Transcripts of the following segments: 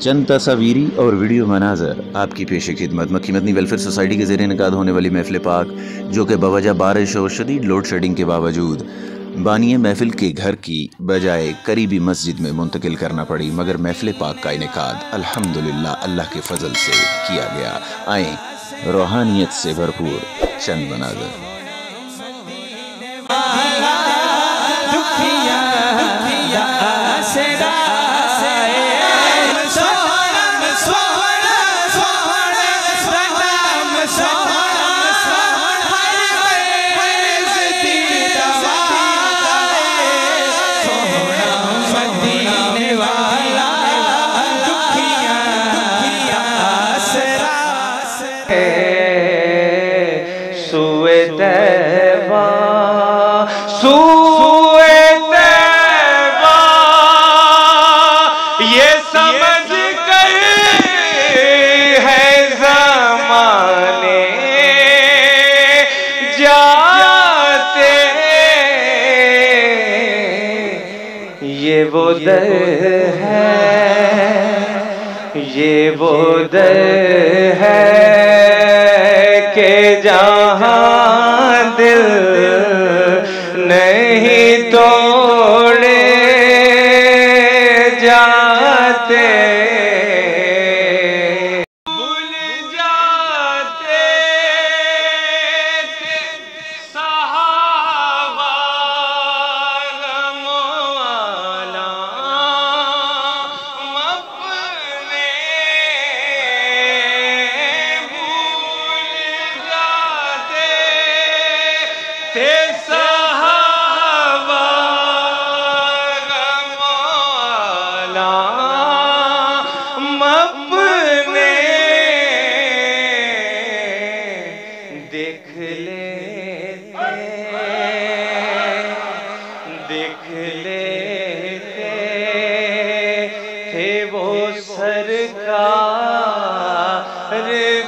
چند تصاویری اور ویڈیو مناظر آپ کی پیش خدمت مکی مدنی ویلفیئر سوسائٹی کے زیر انعقاد ہونے والی محفل پاک، جو کہ بوجہ بارش اور شدید لوڈ شیڈنگ کے باوجود بانی محفل کے گھر کی بجائے قریبی مسجد میں منتقل کرنا پڑی، مگر محفل پاک کا انعقاد الحمدللہ اللہ کے فضل سے کیا گیا۔ آئیں روحانیت سے بھرپور چند مناظر۔ یہ وہ در ہے، یہ وہ در ہے کہ جہاں دل نہیں توڑے جاتے، بھول جاتے صحابہ غم والا اپنے، بھول جاتے تھے صحابہ غم والا اپنے، دیکھ لیتے تھے وہ سرکار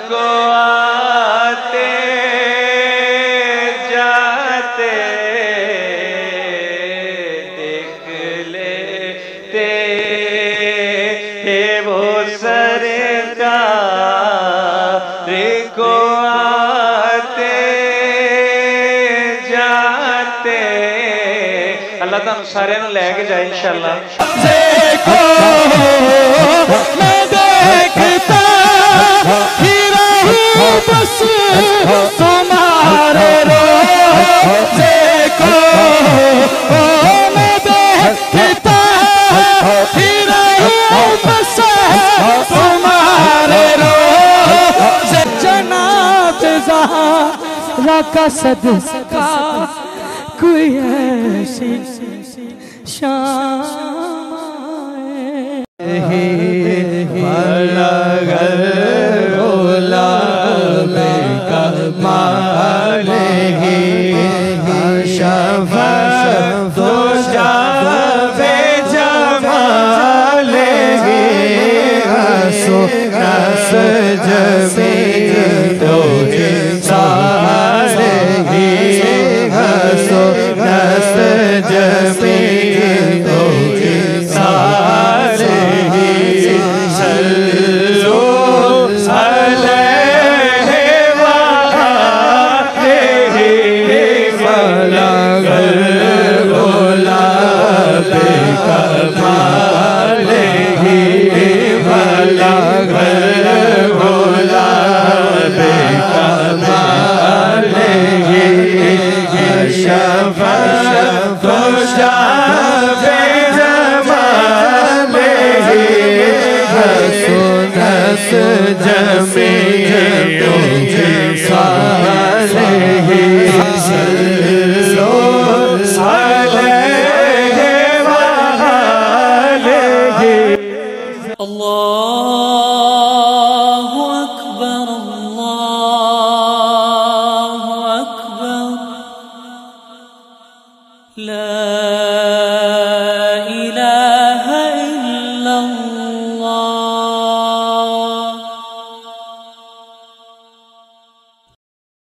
کو آتے جاتے، دیکھ لیتے تھے وہ سرکار کو آتے جاتے۔ اللہ تعالیٰ سارے نو لے کے جائے انشاءاللہ۔ دیکھو میں دیکھتا ہی رہوں بس تمہارے روزے کو، میں دیکھتا ہی رہوں بس تمہارے روزے، جنات زہرا کا صدقہ کوئی ایسی شام آئے، بلغ الغلام کمالہ کشف الضجاب بجمالہ، نس جمیل توجہ صالح، نس جمیل توجہ صالح، صلو علیہ وآلہ، بلغ الغلام کمالہ، بلغ الغلام کمالہ، کشف الضجاب بجمالہ، نس جمیل توجہ صالح، صلو علیہ وآلہ۔ اللہ اکبر، اللہ اکبر، لا